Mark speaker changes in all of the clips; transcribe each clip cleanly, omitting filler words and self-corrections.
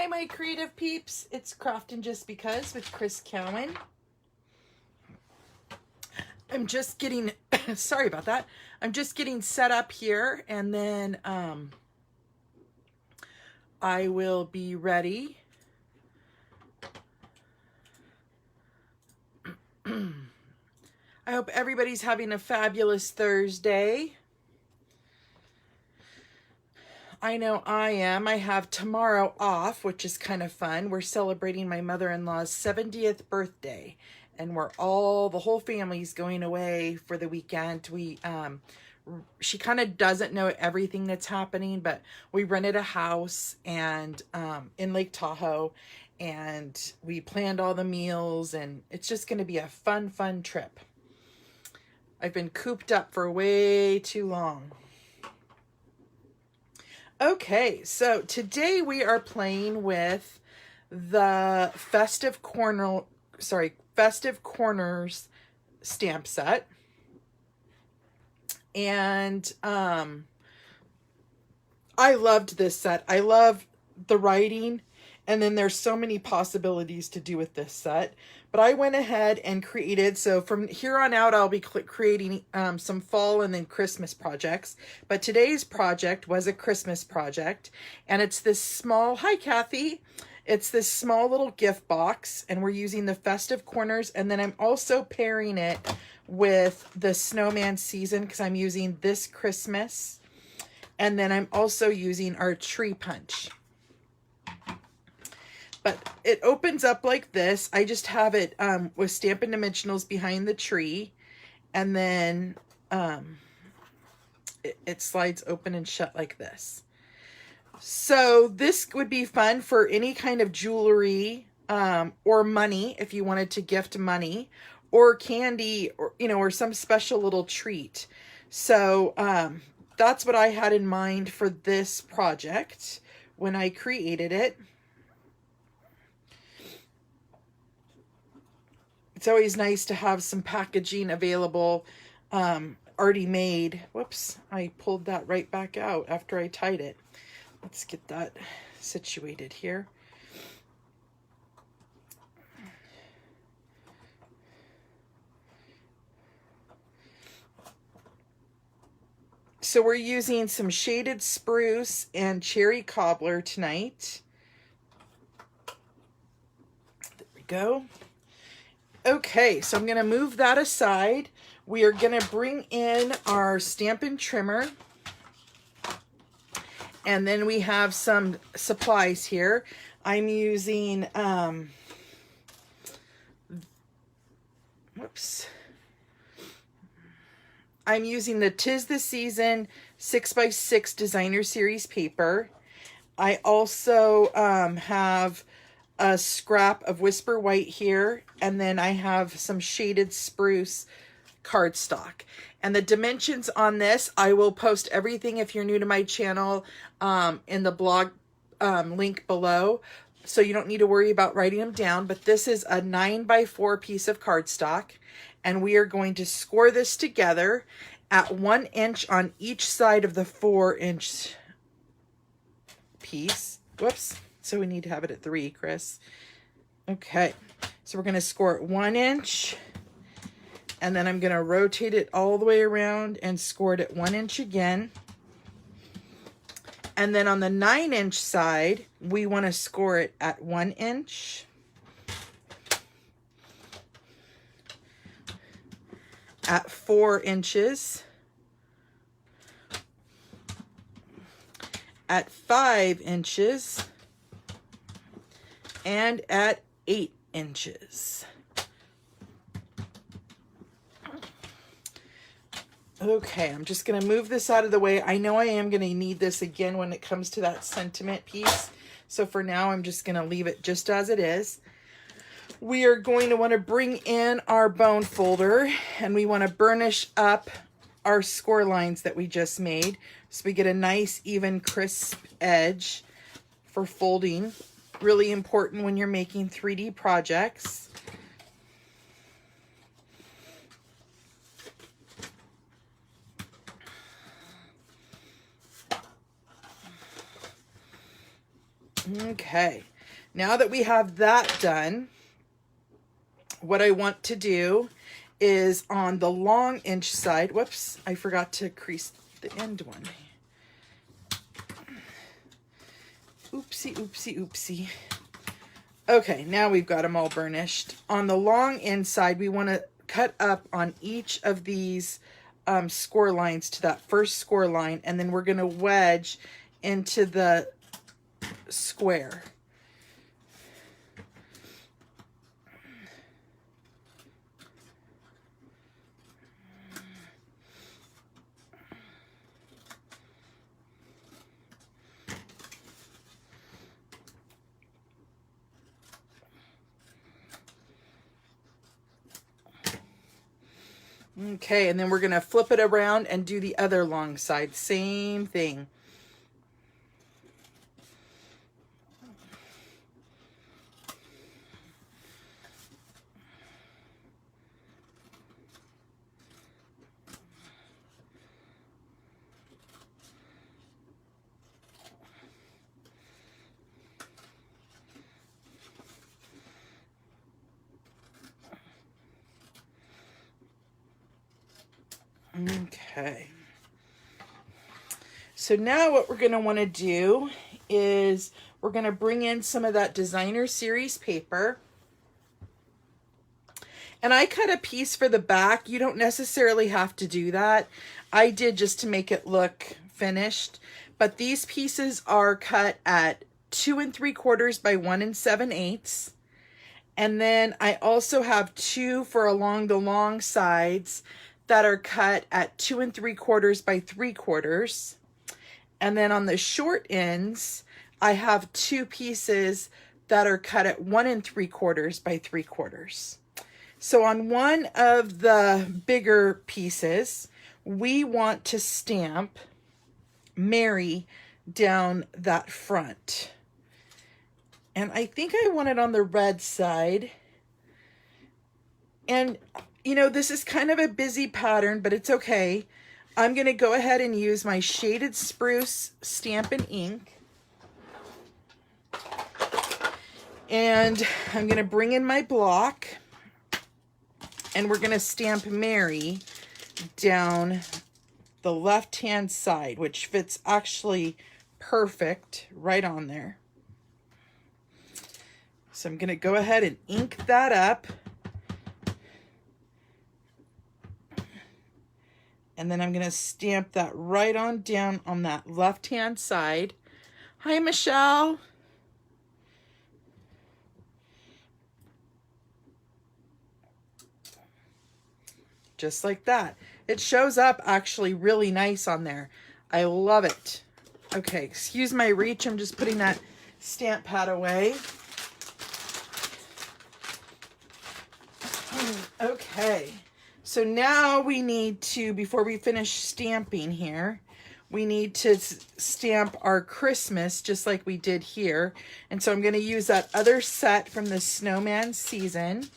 Speaker 1: Hi, my creative peeps. It's Craftin' Just Because with Chris Cowan. I'm just getting, sorry about that. I'm just getting set up here, and then I will be ready. I hope everybody's having a fabulous Thursday. I know I am. I have tomorrow off, which is kind of fun. We're celebrating my mother-in-law's 70th birthday, and the whole family's going away for the weekend. She kind of doesn't know everything that's happening, but we rented a house and in Lake Tahoe, and we planned all the meals, and it's just going to be a fun trip. I've been cooped up for way too long. Okay, so today we are playing with the Festive Corners stamp set. And I loved this set. I love the writing, and then there's so many possibilities to do with this set. But I went ahead and created, so from here on out, I'll be creating some fall and then Christmas projects. But today's project was a Christmas project, and it's this small, hi Kathy, it's this small little gift box, and we're using the Festive Corners, and then I'm also pairing it with the Snowman Season because I'm using this Christmas, and then I'm also using our Tree Punch. But it opens up like this. I just have it with Stampin' Dimensionals behind the tree. And then it slides open and shut like this. So this would be fun for any kind of jewelry or money if you wanted to gift money, or candy, or some special little treat. So that's what I had in mind for this project when I created it. It's always nice to have some packaging available, already made. Whoops, I pulled that right back out after I tied it. Let's get that situated here. So we're using some shaded spruce and cherry cobbler tonight. There we go. Okay, so I'm going to move that aside. We are going to bring in our Stampin' Trimmer. And then we have some supplies here. I'm using, I'm using the 'Tis the Season 6x6 Designer Series paper. I also have a scrap of Whisper White here, and then I have some shaded spruce cardstock. And the dimensions on this, I will post everything if you're new to my channel in the blog link below, so you don't need to worry about writing them down. But this is a 9x4 piece of cardstock, and we are going to score this together at 1 inch on each side of the 4-inch piece. Whoops. So we need to have it at 3, Chris. Okay, so we're going to score it 1 inch, and then I'm going to rotate it all the way around and score it at 1 inch again. And then on the 9-inch side, we want to score it at 1 inch, at 4 inches, at 5 inches, and at 8 inches. Okay, I'm just going to move this out of the way. I know I am going to need this again when it comes to that sentiment piece. So for now, I'm just going to leave it just as it is. We are going to want to bring in our bone folder, and we want to burnish up our score lines that we just made, so we get a nice, even, crisp edge for folding. Really important when you're making 3D projects. Okay, Now that we have that done, what I want to do is on the long inch side, whoops, I forgot to crease the end one. Oopsie, oopsie, oopsie. Okay, now we've got them all burnished. On the long inside, we want to cut up on each of these score lines to that first score line, and then we're going to wedge into the square. Okay, and then we're going to flip it around and do the other long side. Same thing. Okay. So now what we're going to want to do is we're going to bring in some of that designer series paper. And I cut a piece for the back. You don't necessarily have to do that. I did just to make it look finished. But these pieces are cut at 2 3/4 by 1 7/8. And then I also have 2 for along the long sides that are cut at 2 3/4 by 3/4. And then on the short ends, I have 2 pieces that are cut at 1 3/4 by 3/4. So on one of the bigger pieces, we want to stamp Mary down that front. And I think I want it on the red side. And, you know, this is kind of a busy pattern, but it's okay. I'm going to go ahead and use my Shaded Spruce Stampin' Ink. And I'm going to bring in my block. And we're going to stamp Mary down the left-hand side, which fits actually perfect right on there. So I'm going to go ahead and ink that up. And then I'm going to stamp that right on down on that left-hand side. Hi, Michelle. Just like that. It shows up actually really nice on there. I love it. Okay, excuse my reach. I'm just putting that stamp pad away. Okay, so now we need to, before we finish stamping here, we need to stamp our Christmas just like we did here. And so I'm going to use that other set from the Snowman season.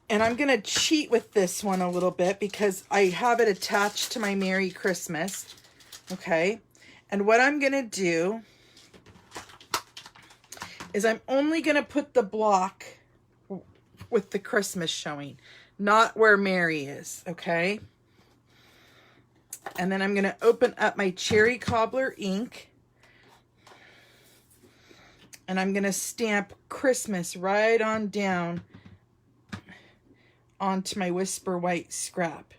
Speaker 1: And I'm going to cheat with this one a little bit because I have it attached to my Merry Christmas. Okay. And what I'm going to do is I'm only going to put the block with the Christmas showing, not where Mary is. Okay. And then I'm going to open up my Cherry Cobbler ink. And I'm going to stamp Christmas right on down onto my Whisper White scrap.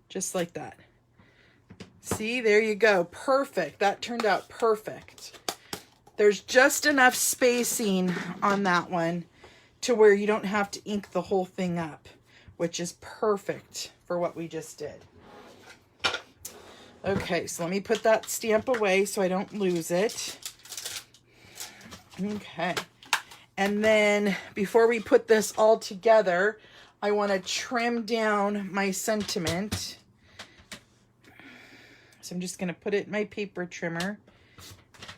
Speaker 1: Just like that. See, there you go. Perfect. That turned out perfect. There's just enough spacing on that one to where you don't have to ink the whole thing up, which is perfect for what we just did. Okay, so let me put that stamp away so I don't lose it. Okay. And then before we put this all together, I want to trim down my sentiment. So I'm just going to put it in my paper trimmer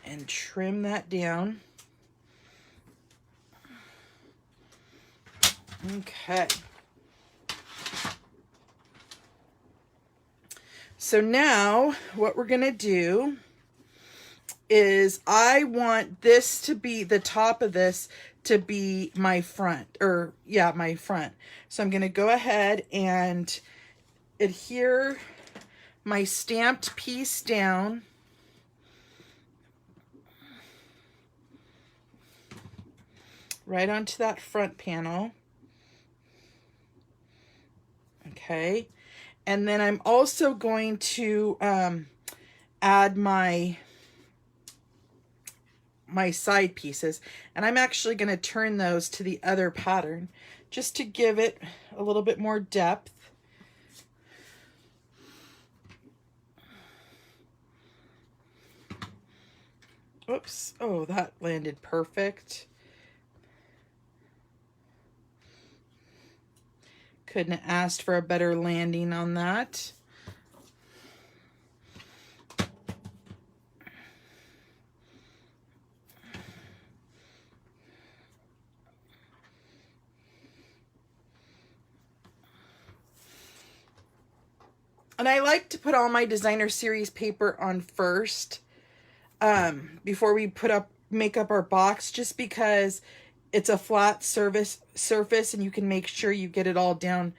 Speaker 1: and trim that down. Okay. So now what we're gonna do is I want this to be, the top of this to be my front, or yeah, my front. So I'm gonna go ahead and adhere my stamped piece down right onto that front panel. Okay, and then I'm also going to add my side pieces, and I'm actually going to turn those to the other pattern just to give it a little bit more depth. Oops, oh, that landed perfect. Couldn't have asked for a better landing on that. And I like to put all my designer series paper on first before we make up our box, just because it's a flat surface and you can make sure you get it all down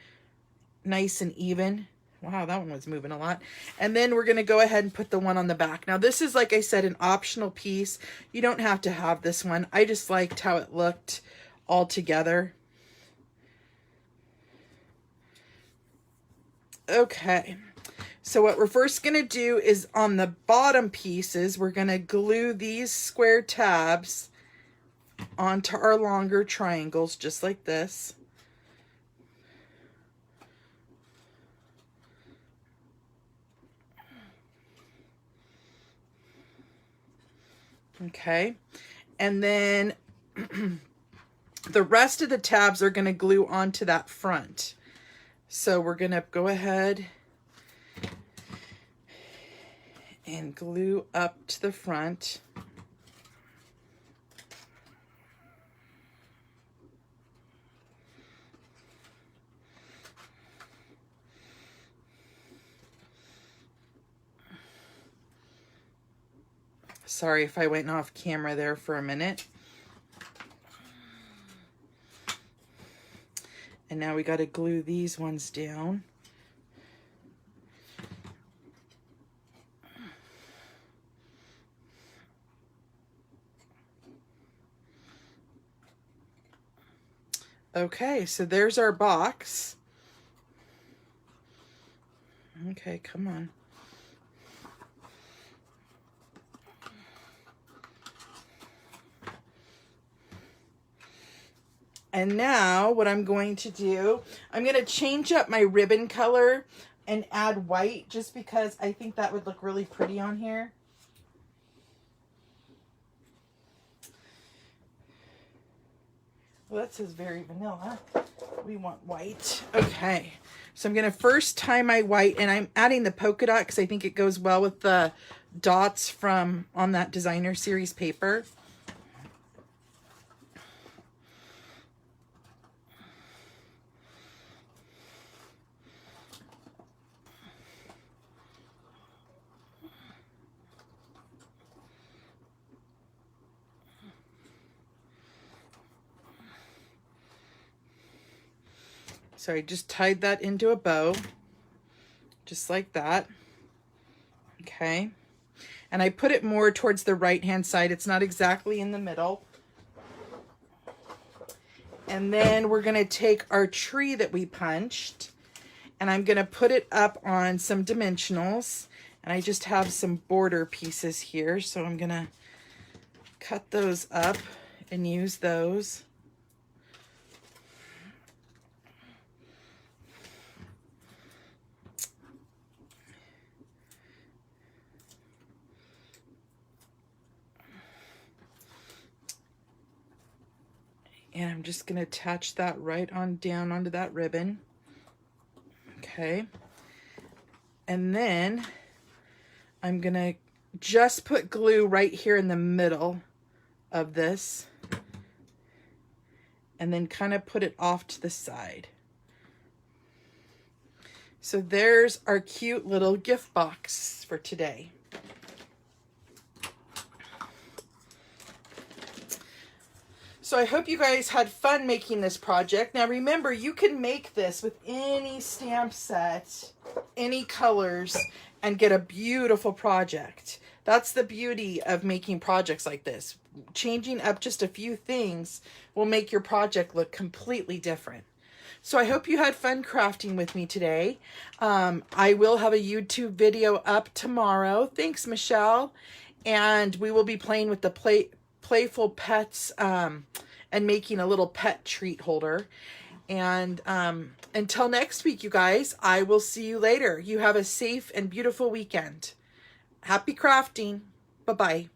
Speaker 1: nice and even. Wow, that one was moving a lot. And then we're going to go ahead and put the one on the back. Now this is, like I said, an optional piece. You don't have to have this one. I just liked how it looked all together. Okay. So what we're first going to do is on the bottom pieces, we're going to glue these square tabs onto our longer triangles, just like this. Okay. And then the rest of the tabs are going to glue onto that front. So we're going to go ahead and glue up to the front. Sorry if I went off camera there for a minute. And now we got to glue these ones down. Okay, so there's our box. Okay, come on. And now what I'm going to do, I'm going to change up my ribbon color and add white, just because I think that would look really pretty on here. Well, that says very vanilla. We want white. Okay, so I'm going to first tie my white, and I'm adding the polka dot because I think it goes well with the dots from on that designer series paper. So I just tied that into a bow, just like that. Okay. And I put it more towards the right-hand side. It's not exactly in the middle. And then we're going to take our tree that we punched, and I'm going to put it up on some dimensionals. And I just have some border pieces here, so I'm going to cut those up and use those. And I'm just going to attach that right on down onto that ribbon. Okay. And then I'm going to just put glue right here in the middle of this, and then kind of put it off to the side. So there's our cute little gift box for today. So I hope you guys had fun making this project. Now remember, you can make this with any stamp set, any colors, and get a beautiful project. That's the beauty of making projects like this. Changing up just a few things will make your project look completely different. So I hope you had fun crafting with me today. I will have a YouTube video up tomorrow. Thanks, Michelle. And we will be playing with the Playful Pets and making a little pet treat holder. And until next week, you guys, I will see you later. You have a safe and beautiful weekend. Happy crafting. Bye-bye.